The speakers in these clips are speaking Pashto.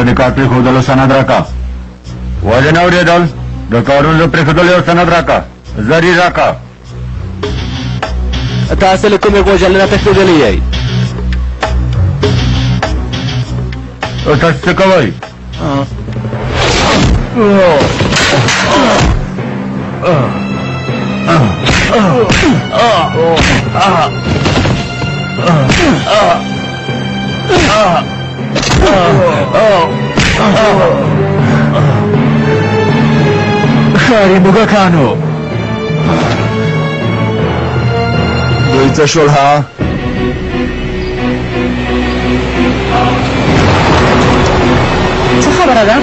ته د کار پرېښودلو سند راکړه. ولې نه اورېدل؟ د کارونو د پرېښودلو یو سند راکړه. زری راکړه. تاسو له کومې غوژلنه تښتېدلي یئ؟ تاسو څه کوئ؟ ښاري موږکانو دوی څه شول ها؟ څه خبره ده؟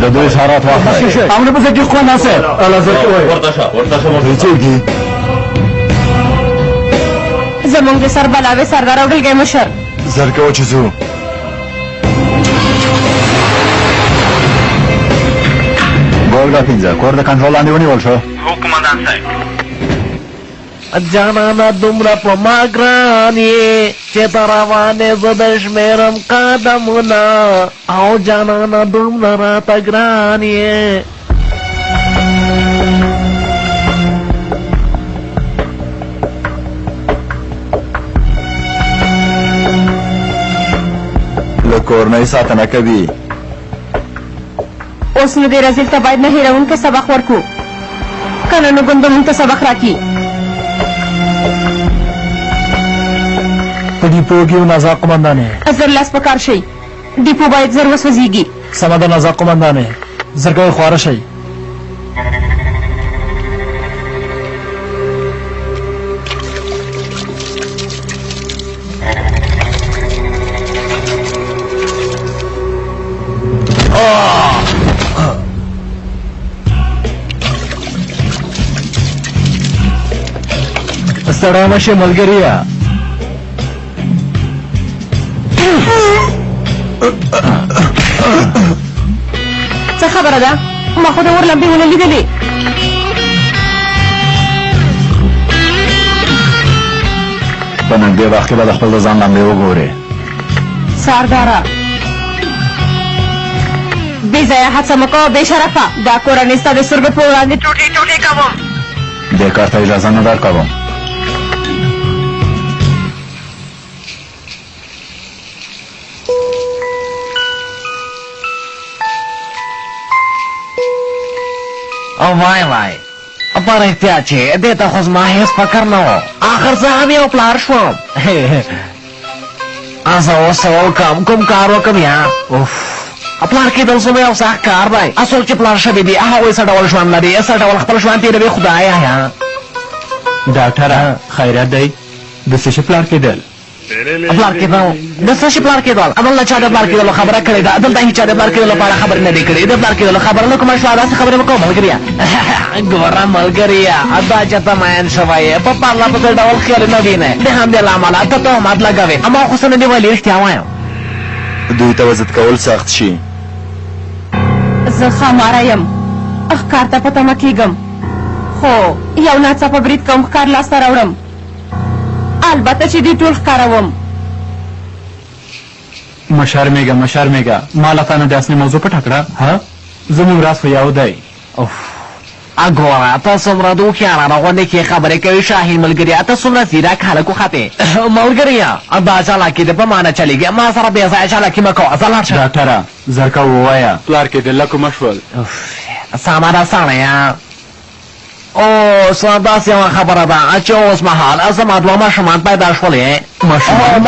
د دوی اشارات واخلئ. همونه په ځکه خو ناصر الله زر کوي دوی څوک دي؟ زمونږ د سر بلاوې سردار او ډلګۍ مشر. زر کوه چې ځو. ګولګا پنځه کور د کنټرول لاندې ونیول شو. هو قومندان صاحب. جانانه دومره په ما ګران یې چې ته روانې زه د شمېرم قدمونه او جانانه دومره راته ګران یې. له کورنۍ ساتنه کوي. اوس نو دې رزیل ته باید نه هېروونکی سبق ورکو، که نه نو ګوند به مونږ ته سبق راکړي. په ډیپو کې یو نازا قمندانې زر لاس په کار شئ. ډیپو باید زر وسوځېږي. سمه ده نازا قمندانې زرګوی خواره شئ. ستړی مه شې ملګریه. څه خبره ده؟ ما خو د اور لمبې ونه لیدلې. په نږدې وخت کې به د خپل د ځان لمبې وګورې. سرداره بې ځایه هڅه مه کوه بې شرفه. دا کورنۍ ستا د سترګو په وړاندې ټوټې ټوټې کوم. دې کار ته اجازه نه درکوم. او وای وای په رښتیا چې دې ته خو زما هېڅ فکر نه و. آخر زه هم یو پلار شوم. زه اوس څه وکړم؟ کوم کار وکړم یا؟ پلار کېدل زما یو سخت کار دی. څوک چې پلار شوي دي هغوی څه ډول ژوند لري، څه ډول خپل ژوند تېروي خدایه یا. ډاکټره خیرات دی د څه شي پلار کېدل؟ پلار کېدل د څه شي پلار کېدل؟ دلته چا د پلار کېدلو خبره کړې ده؟ دلته هېچا د پلار کېدلو په اړه خبرې نه دي کړې. د پلار کېدلو خبره نه کومه شوه. داسې خبرې مه کوه ملګریه. ګوره ملګریه دا چې ته مین شوی یې په پرله پسې ډول خیالونه وینې، د همدې له امله ته تهمت لګوې. اما خو څه نه دي ویلي، رښتیا وایم. دوی ته وضد کول سخت شي. زه ښاماره یم، ښکار ته په تمه کېږم، خو یو ناڅاپه برید کوم ښکار لاسته راوړم. البته چې دوی ټول ښکاروم. مشرمېږه مشرمېږه ما له تا نه داسې موضوع پټه کړه. ها زموږ راز خو یو دی. ګوره ته څومره د هوښیارانو غوندې کې خبرې کوي شاهین ملګریه. ته څومره ځیرک هلک وختې ملګریه. دا چالاکي دې په ما نه چلېږي. ما سره بې ځایه چالاکي مه کوه. ځه لاړ شه. ډاکټره زرکه ووایه پلار کېدل له کومه شول؟ سمه ده سړیه. اوس داسې یوه خبره ده چې اوس مهال زما دوه ماشومان پیدا شولې.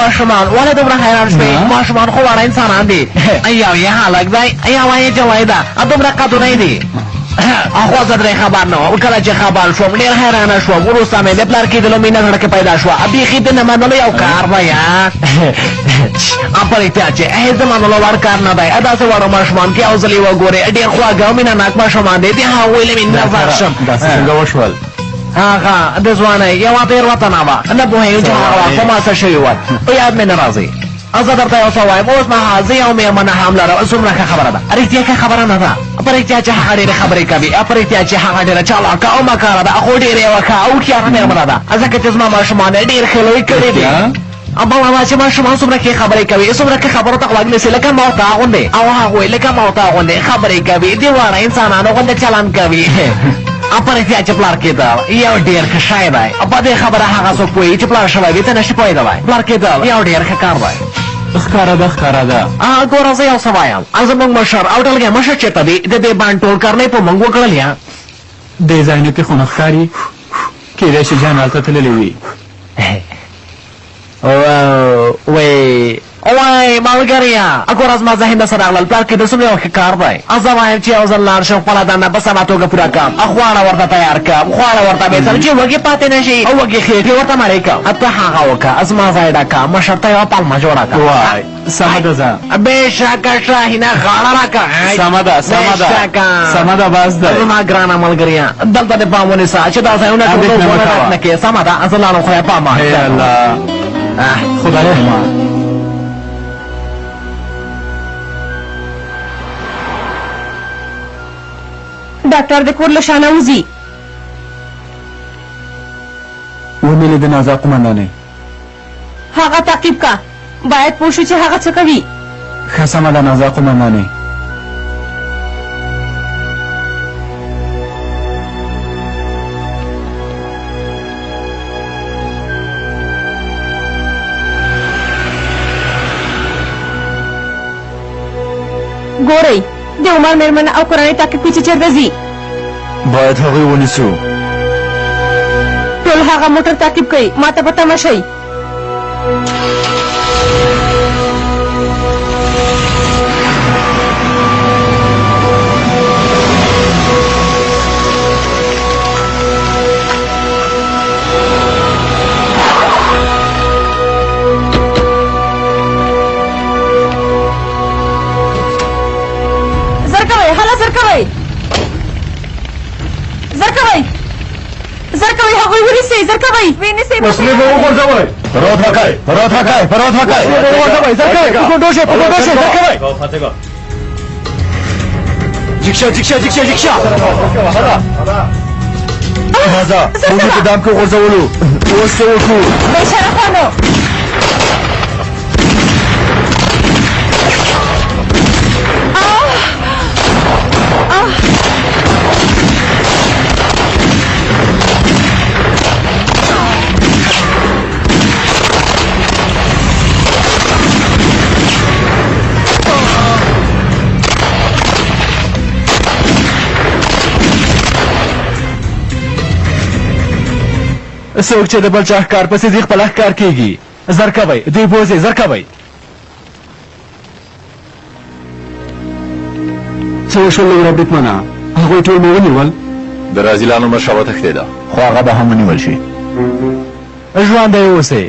ماشومان ولې دومره حیران شوې؟ ماشومان خو واړه انسانان دي. یو یې هلک دی یوه یې جوی ده. دومره قدونه یې دي. خو زه درې خبر نه وم. کله چې خبر شوم ډېر حیرانه شوم. وروسته مې د پلار کېدلو مینه زړه کې پیدا شوه. بیخي د نه منلو یو کار دی یا په رښتیا چې هېڅ د منلو وړ کار نه دی. داسې واړه ماشومان کې یو ځل یې وګورې ډېر خواږه او مینه ناک ماشومان دی. د هغوی له مینې نظر شم. داسې څنګه وشول؟ هغه د ځوانۍ یوه تېروتنه وه. نه پوهېږم چې هغه وخت په ما څه شوي ول. په یاد مې نه راځي. زه درته یو څه وایم اوس مهال زه یو مېرمنه هم لرم څومره ښه خبره ده رښتیا ښه خبره نه ده په رښتیا چې هغه ډېرې خبرې کوي په رښتیا چې هغه ډېره چالاکه او مکاره ده خو ډېرې یوه ښه او هوښیاره مېرمنه ده ځکه چې زما ماشومان یې ډېر ښه لوی کړي دي بابا چې ماشومان څومره ښې خبرې کوي څومره ښه خبرو ته غوږ نیسي لکه ما ورته غوندې او هغوی لکه ما ورته غوندې خبرې کوي د واړه انسانانو غوندې چلند کوي په رښتیا چې پلار کېدل یو ډېر ښه شی دی په دې خبره هغه څوک پوهېږي چې پلار شوی وي ته نشي پوهېدلی پلار کېدل یو ډېر ښه کار دی ښکاره ده ګوره زه یو څه وایم زموږ مشر او ټولګی مشر چېرته دی د دې بانډ ټول کارنۍ په موږ وکړل یا دې ځای نه پې خو نه ښکاري کېدای شي جان هلته تللی وي وای ملګريه ګوره زما ذهن نه څه راغلل پلار کېدل څومره یو ښه کار دی زه وایم چې یو ځل لاړ شم خپله دنده په سمه توګه پوره کړم خواړه ورته تیار کړم خواړه ورته بېڅم چې وږې پاتې نه شي او وږې خېټې ورته مړې کړم ته هغه وکړه زما ځای ډکه مشر ته یوه پلمه جوړه کړه وای سمه ده ځه بېشکه شاهینه غاړه راکړه سمه ده باز دی زما ګرانه ملګریه دلته دې پام ونیسه چې دا ځایونه ټول نه کړې سمه ده زه لاړم خدای پام الله خدای امان ډاکټر د کور له شانه وځي ومې لیده نازا قمندانې هغه تعقیب کا باید پوه شو چې هغه څه کوي ښه سمه ده نازا قمندانې ګورئ د عمر مېرمن او کورنۍ تعقیب کوي چې چېرته ځي باید هغوی ونیسو ټول هغه موټر تعقیب کوي ما ته په تمه شئ هغوی ونیسئ زر کوئ وسلې به وغورځوئ پروت وکئ پروت وکئ پروت وکئ وغورځوئ زر کوئ په ګونډو شئ په ګونډو شئ زر کوئ جیکشه نازا موږ په دام کې غورځولو اوس څه وکړو بېشرفانو څوک چې د بل چا ښکار پسې ځي خپله ښکار کېږي زر کوئ دوی بوځئ زر کوئ څه وشول لوره بریدمنه هغوی ټول مې ونیول د رازیلانو مشره وتښتېده خو هغه به هم ونیول شي ژوندی اوسئ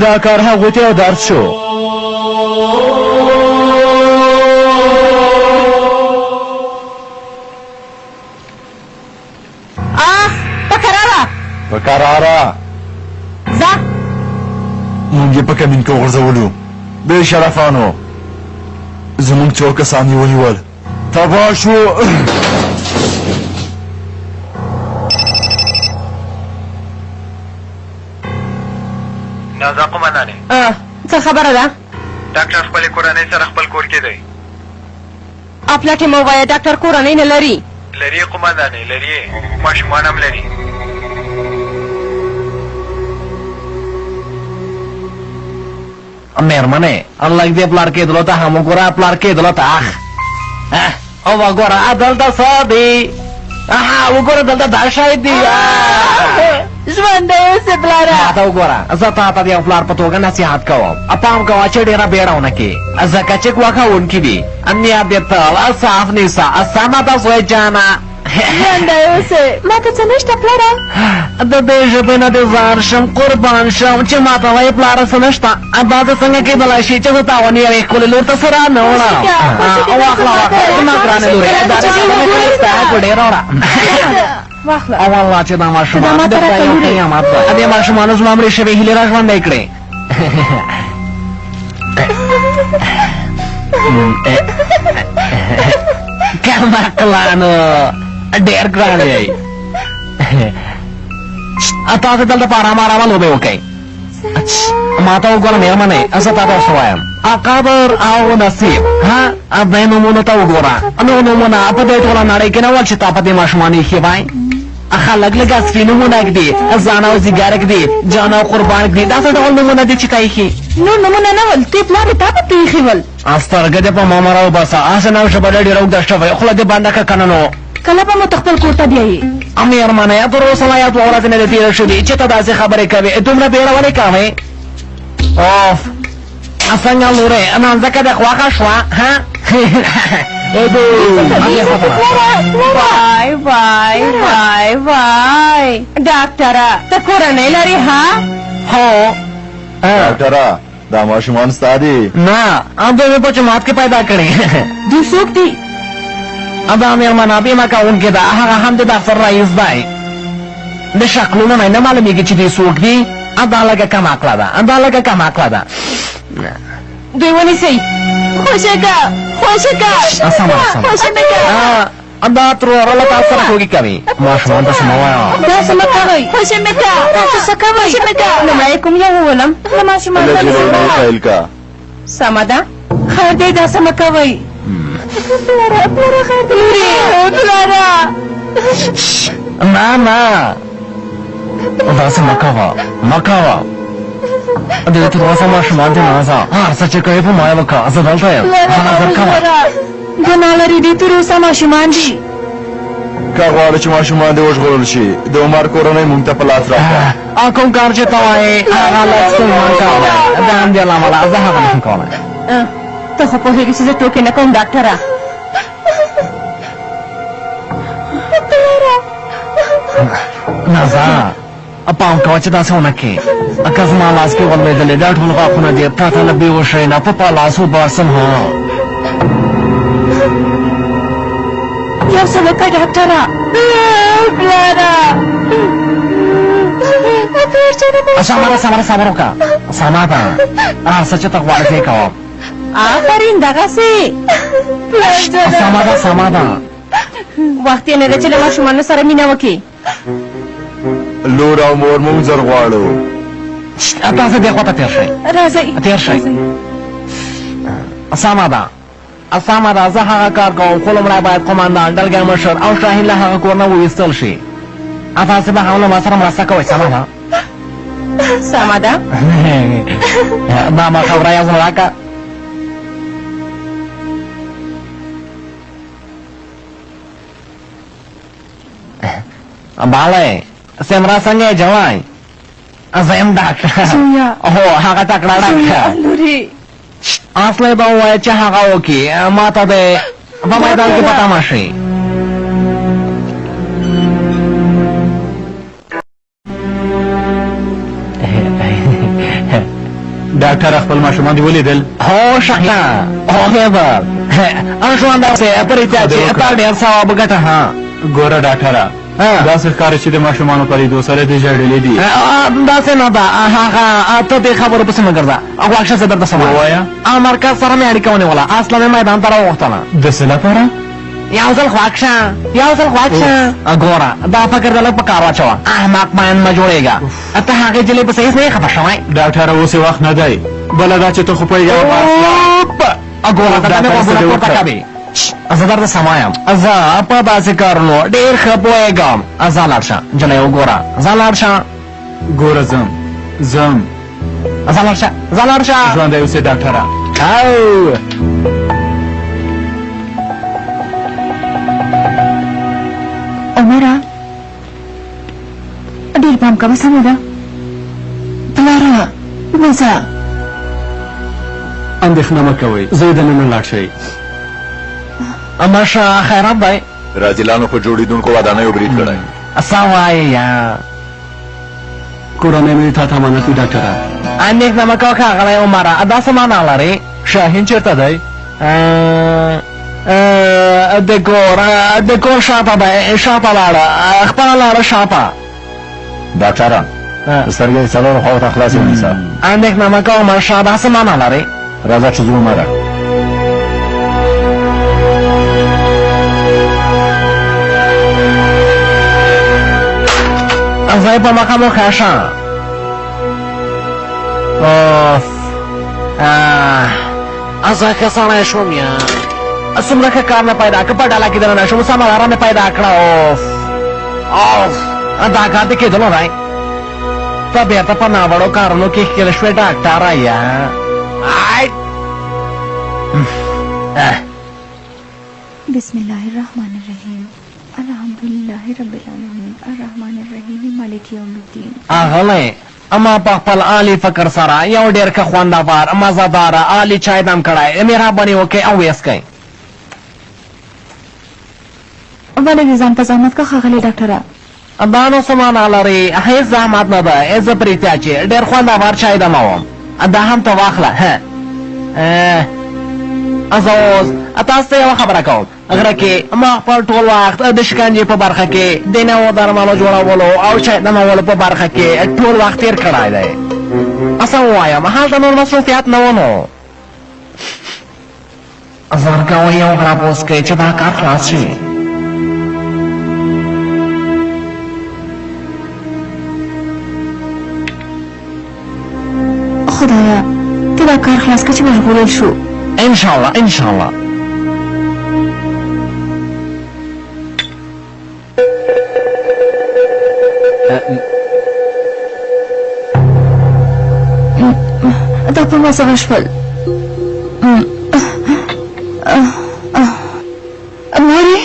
دا کار هغوی ته یو درس شو په کراره ځه موږ یې په کمین کې وغورځولو بې شرفانو زموږ څو کسان یې ونیول تباه شو نازا قمندانې څه خبره ده ډاکټر خپلې کورنۍ سره خپل کور کې دی اپلټې مو ووایه ډاکټر کورنۍ نه لري لري قمندانې لري ماشومان هم لري مېرمنې لږ دې پلار کېدلو ته هم وګوره پلار کېدلو ته او وګوره دلته څه دي وګوره دلته دا شی دي ژوندی اوسې پلاره ما ته وګوره زه تا ته د یو پلار په توګه نصیحت کوم پام کوه چې ډېره بیړه ونه کړې ځکه چې ګواښ کوونکي دي نیت دې تل صاف نیسه سمه ده زوی جانه ژوندی اوسې ما ته څه نشته پلاره د دې ژبې نه دې ځان شم قربان شم چې ما ته وایې پلاره څه نشته دا دې څنګه کېدلی شي چې زه تا ونیوې یوې ښکلې لور ته څه را نه وړم واخله زما ګرانې لورې دا دې ستا ګوډې راوړه واخله والله چې دا ماشومان د خدای یو قیامت ده دې ماشومانو زما مړې شوې هیلې را ژوندۍ کړې کمکلانو ډېر ګران دی تاسو دلته په ارام ارامه لوبې وکئ ما ته وګوره مېرمنې زه تا ته څه وایم قبر او نصیب ها دې نومونو ته وګوره نو نومونه په دې ټوله نړۍ کې نه ول چې تا په دې ماشومان ایښي وای خلک لږ اصلي نومونه ږدي ځان او زیګار ږدي جان او قربان ږدي داسې ډول نومونه دي چې تا ایښي نور نومونه نه ول تی پلار تا په ته ایښي ول سترګې دې په ما مه راوباسه هسې نه ژبه ډېره اوږده شوې خوله دې بنده کړه که نه نو کله به مو ته خپل کور ته بیایې مېرمنې تر اوسه لا یا دوه ورځې نه دې تېره شوې چې ته داسې خبرې کوې دومره بیړه ولې کوې اوف څنګه لورې نانځکه دې خوښه شوه ها وای وای وای وای ډاکټره ته کورنۍ لري ها هو ډاکټره دا ماشومان ستا دي نه دوی مې په جماعت کې پیدا کړي دوی څوک دي دا مېرمنه بیمه کوونکې ده هغه هم د دفتر رئیس دی د شکلونو نه نه معلومېږي چې دوی څوک دي دا لږه کم عقله ده دا لږه کم عقله ده دوی ونیسئ خوشې که دا تر وره له تاسو سره ټوکې کوي ماشومان ته څه مه وایه داسې مه کوئ خوشې مې که تاسو څه کوئ لومړی کوم یو وولم له ماشومان پیل کا سمه ده خیر دی داسې مه کوئ نه نه داسې مه کوه مه کوه دې تر اوسه ماشومان دې نه ځه هر څه چې کوې په ما یې وکړه زه دلته یم حاضر کوه ګناه لري دې تر اوسه ماشومان دي که غواړې چې ماشومان دې وژغورل شي د عمر کورنۍ مونږ ته په لاس راکړه کوم کار چې ته وایې هغه لږ ستونزمن کار دی د همدې له امله زه هغه نشم کولی ته خو پوهېږې چې زه ټوکې نه کوم ډاکټره نه ځه پام کوه چې داسې ونه کړې که زما لاس کې ولوېدلې دا ټول غاښونه دې پرته له بېهوشۍ نه په لاس وباسم ها یو څه وکړه ډاکټره صبر وکړه سمه ده هر څه چې ته غواړې ته یې کوم آفرین دغسې سمه ده وخت یې نه ده چې له ماشومانو سره مینه وکړي لور او مور مونږ زر غواړو تاسو دې خواته تېر شئ راځئ تېر شئ سمه ده زه هغه کار کوم خو لومړی باید قمندان ډلګی مشر او شاهین له هغه کور نه وویستل شي تاسې به هم له ما سره مرسته کوئ سمه ده سمه ده دا ما خبره یو ځل راکړه بالی سمرا څنګه یې جوای زه یم ډاکټر هو هغه تکړه ډاکټر لورې اصلی به ووایه چې هغه وکړي ما ته د په میدان کې په تمه شي ډاکټر خپل ماشومان دې ولیدل هو شکه هو خبر ماشومان داسې پرېږده چې تا ډېر ثواب ګټه ها ګوره ډاکټره داسې ښکاري چې د ماشومانو په لیدو سره دې ژړلې دي داسې نه ده هغه ته دې خبرو پسې مه ګرځه غوږ شه زه درته څه ووایه مرکز سره مې اړیکه ونیوله اصله مې میدان ته راوغوښتله د څه لپاره یو ځل غوږ شه ګوره دا فکر د لږ په کار واچوه احمق مین مه جوړېږه ته هغې جلۍ پسې هېڅ نه یې خفه شوی ډاکټره اوس یې وخت نه دی بله دا چې ته خو پوهېږې ګوره ته مې غوږونه پورته کوې زه درته سم وایم زه په داسې کارونو ډېر ښه پوهېږم ځه لاړ شه نجلۍ وګوره ځه لاړ شه ګوره ځم ځه لاړ شه ژوندی اوسې ډاکټره عمره ډېر پام کوه سمه ده پلاره وځه اندېښنه مه کوئ زه یې دننه لاړ شئ ماشه خیرات دی راځیلانو په جوړېدونکو ودانیو برید کړی څه وایې یا کورنۍ مې تا ته امانت وي ډاکټره اندېښنه مه کوه ښاغلی عمره دا څه معنا لري شاهین چېرته دی د کور شاته دی شاته لاړه خپله لاړه شاته ډاکټره سترګې څلورو خواو ته خلاصې ونیسه اندېښنه مه کوه ماشه دا څه معنا لري راځه چې ځو عمره ځای په مخه مو ښه شه اوف زه ښه سړی شوم یا څومره ښه کار نه پیدا که په ډله کې دننه شوم سمه لاره مې پیدا کړه اوف دا کار دې کېدلو دی ته بېرته په ناوړو کارونو کې ښکېل شوې ډاکټره یا بسم الله الرحمن الرحیم الحمد لله رب العالمین الرحمن الرحیم مالک یوم الدین اغلی اما په خپل عالی فکر سره یو ډېر ښه خوندور مزهداره عالی چای دم کړی مهرباني وکړئ او ویسکئ ولې دې ځان ته زحمت که ښاغلې ډاکټره دا نو څه معنا لري هېڅ زحمت نه ده زه پرې ته چې ډېر خوندور چای دموم دا هم ته واخله زه اوس تاسو ته یوه خبره کوم غره کې ما خپل ټول وخت د شکنجې په برخه کې د نوو درملو جوړولو او چای دمولو په برخه کې ټول وخت تېر کړی دی څه ووایم هلته نور مصروفیت نه و نو زر کوئ یو غړپ وڅښئ چې دا کار خلاص شي خدایا ته دا کار خلاص که چې محبولیل شو انشاءالله انشاءالله دا په ما څه شول مورې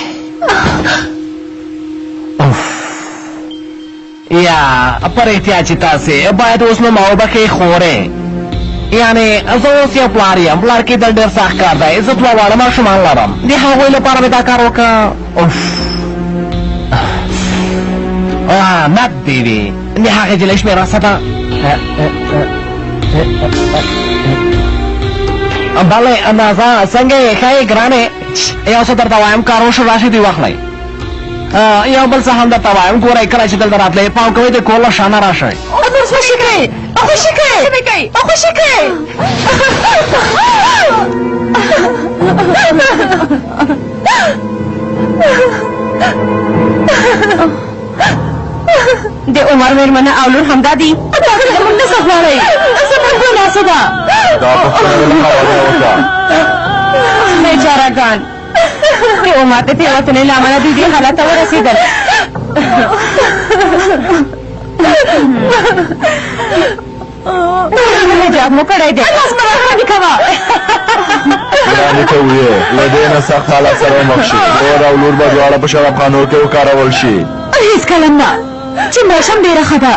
یا پر احتیاج چې تاسې باید اوس نو ما وبښئ خورې یعنې زه اوس یو پلار یم پلار کېدل ډېر سخت کار دی زه دوه واړه ماشومان لرم د هغوی لپاره مې دا کار وکړه مت دې وي د هغې جلۍ شمېره څه ده بلې اندازه څنګه یې ښه یې ګرانې یو څه درته وایم کار وشو راشئ دوی واخلئ یو بل څه هم درته وایم ګورئ کله چې دلته راتلئ پام کوئ د کور له شانه راشئ خوشي کړئ خوشي کړئ خوشي کړئ د عمر مېرمنه او لور همدا دي زموږ نه څه غواړئ زموږ ګناه څه ده دا پوښتنه له خاوره وکړه بیچارهګان د عمر د تېروتنې له امله دوی دې حالت ته ورسېدل حجاب مو کړی دی ګرانې کوه ګرانې ته ویې له دې نه سخت حالت سره مخ شي مور او لور به دواړه په شرابخانو کې وکارول شي هېڅکله نه چې موسم ډېره ښه ده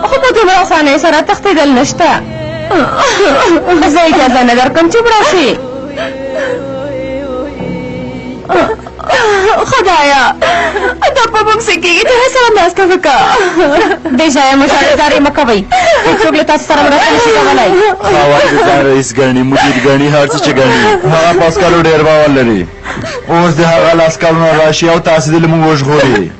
خو په دومره اسانۍ سره تښتېدل نشته زه اجازه نه درکوم چې مړه شي خدایا دا په موږ څه کېږي ته سره ناسته وکړه بې ځایه مشاهدارې مه کوئ هېڅوک له تاسو سره مرسته نشي کولی خاوند د ځان رئیس ګڼي مدیر ګڼي هر څه چې ګڼي هغه په عسکرو ډېر باور لري اوس د هغه له عسکرو نه راشي او تاسې دې له موږ وژغوري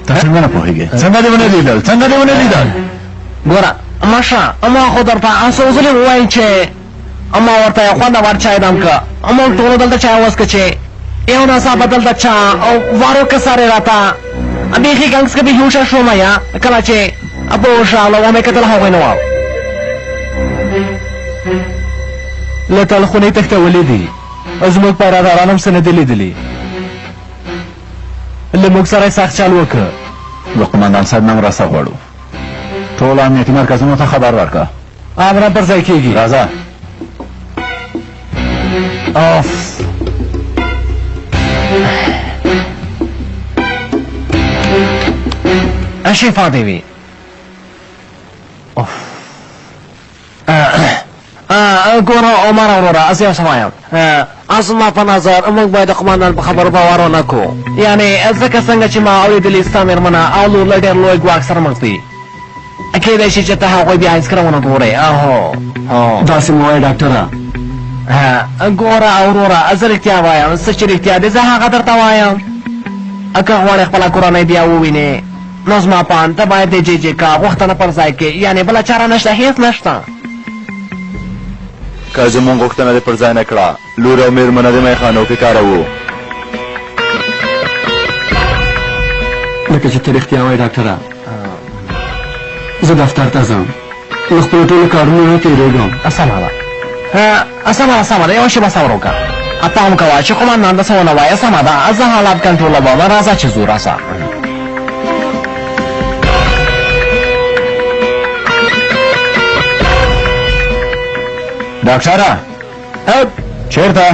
ته څنګه نه پوهېږې څنګه دې ونه لیدل څنګه دې ونه لیدل ګوره ماشه ما خو درته څو ځلې ووایي چې ما ورته یو خوندور چای دم که موږ ټولو دلته چای وڅښه چې یو ناڅاپه دلته چا او وارو کسارې راته بیخي ګنګس کې بېهوشه شوم یا کله چې په هوښ راغله ومې کتل هغوی نه وه له تلخونې تښتولې دي زموږ پیراداران هم څه نه دي لیدلي له موږ سره یې سخت چل وکړه د قمندان صاحب نه مرسته غواړو ټولو امنیتي مرکزونو ته خبر ورکړه امران پر ځای کېږي راځه شفا دې وي ګوره عمر وروره زه یو څه وایم زما په نظر موږ باید د قمندان په خبرو باور ونه کړو یعنې ځکه څنګه چې ما اورېدلي ستا مېرمنه او لور له ډېر لوی ګواښ سره مخ دي کېدای شي چې ته هغوی بیا هېڅکله ونه ګورې داسې مو وایه ډاکټره ګوره وروره زه رښتیا وایم څه چې رښتیا دی زه هغه درته وایم که غواړې خپله کورنۍ بیا ووینې نو زما پان ته باید د جې جې کا غوښتنه پر ځای کې یعنې بله چاره نشته هېڅ نشته که زمونږ غوښتنه دې پر ځای نه کړه لور او مېرمنه د میخانو کې کاروو لکه چې ته رښتیا وایې ډاکټره زه دفتر ته ځم له خپلو ټولو کارونو نه تېرېږم سمه ده یوه شېبه صبر وکړه پام کوه چې قومندان ته څه ونه وایه سمه ده زه حالات کنټرولوم راځه چې ځو راسه ډاکټره چیرته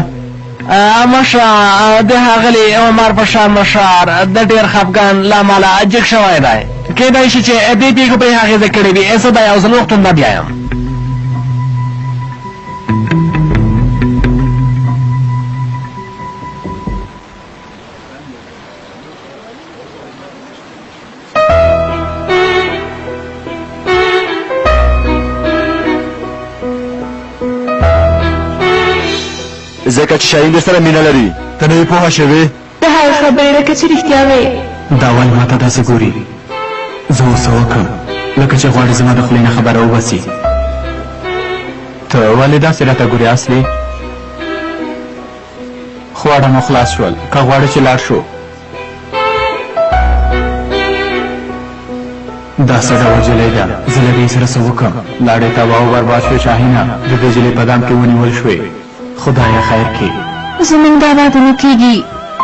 مشر د هغلي عمر بشار مشر د ډېر خفګان له امله جګ شوی دی کیدای شي چې دې پیښو په اغېزه کړې وي زه به یو ځل روغتون نه بیایم ځکه چې شاهین در سره مینه لري ته نه یې پوهه شوې د هغه خبرې لکه چې رښتیا وایي دا ولې ماته داسې ګوري زه اوس څه وکړم لکه چې غواړي زما د خولې نه خبره وباسي ته ولې داسې راته ګورې اصلي خواړه مو خلاص شول که غواړې چې لاړ شو دا څه ډول جلۍ ده زه له دې سره څه وکړم لاړې تباه او برباد شوې شاهینه د دې جلۍ په دام کې ونیول شوې خدایه خیر کې زموږ دا واده نه کېږي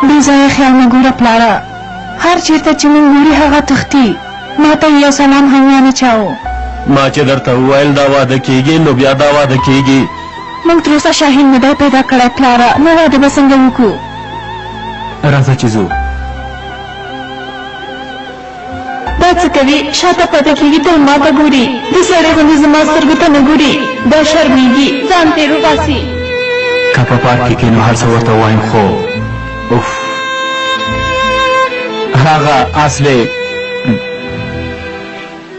بې ځایه خیال نه ګوره پلاره هر چېرته چې موږ ګوري هغه تښتي ما ته یو سلام هم یا نه چاو ما چې درته وویل دا واده کېږي نو بیا دا واده کېږي موږ تر اوسه شاهین نه دی پیدا کړی پلاره نو واده به څنګه وکړو راځه چې ځو دا څه کوي شاته پاته کېږي تل ما ته ګوري د سړی غوندې زما سترګو ته نه ګوري دا شرمېږي ځان تېر وباسي که په پارک کې نو هر څه ورته وایم خو هغه اصلي